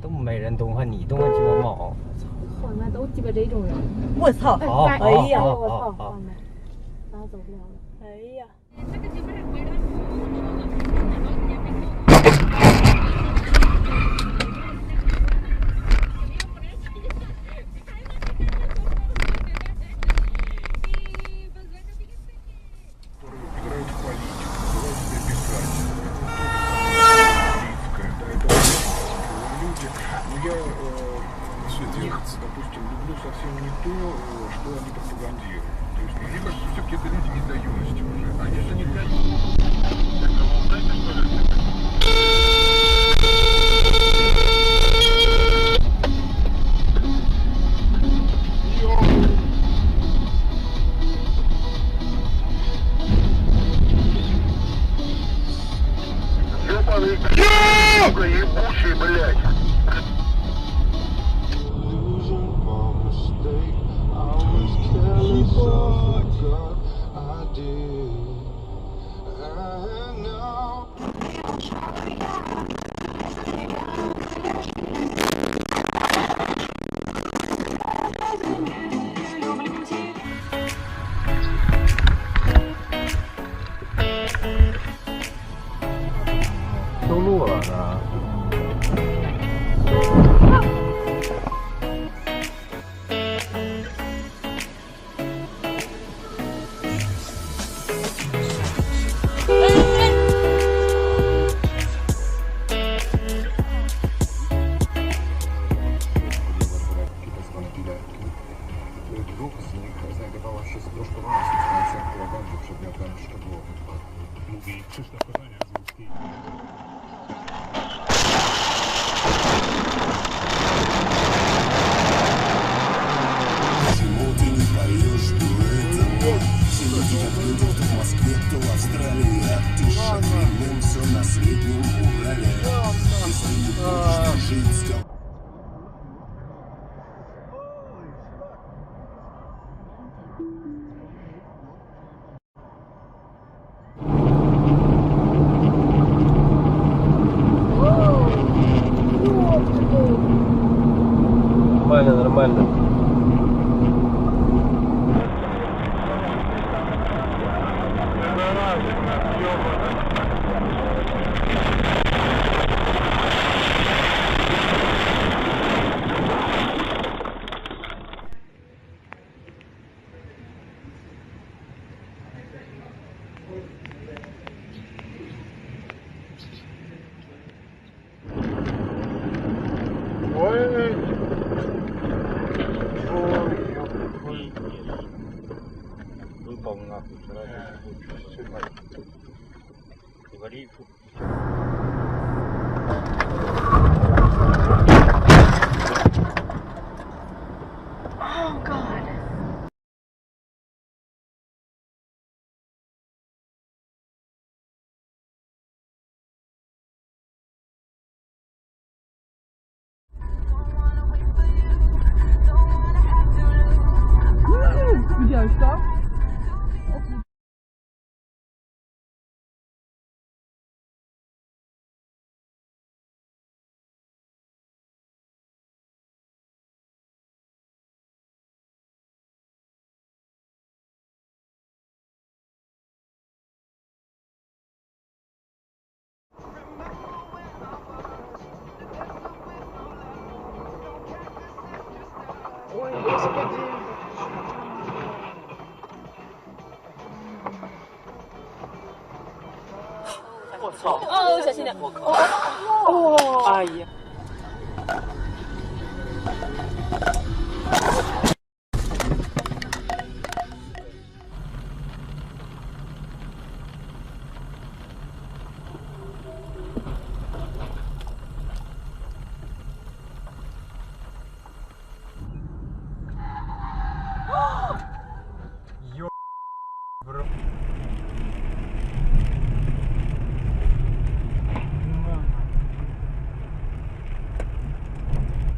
都没人动换你动换鸡巴毛。换完都鸡巴这种人。我操！哎呀，我操！换完，然后走不了了。哎呀。Допустим, люблю совсем не то, что они пропагандируют. То есть, мне кажется, все-таки это люди не для юности уже. А если не для юности, то знаете, что это? Ёбаный, сука, ебучий, блядь.收录了是吧？Druh z nich znajdowała się sproszkowana substancja, która będzie przedmiotem szczegółowych badań. Mówi Krzysztof Korzenia z Łódzkiej. Ты не поешь дуэтом. Кто в Москве, кто в Австралии. А ты шагренным все на среднем Урале. Если не хочешь жить с кем. Нормально, нормально. Выпал нахуй, вчера говорит. Oh God. Widziałeś to? Ой, господи.我操！哦，小心点！我靠！哦，哎呀！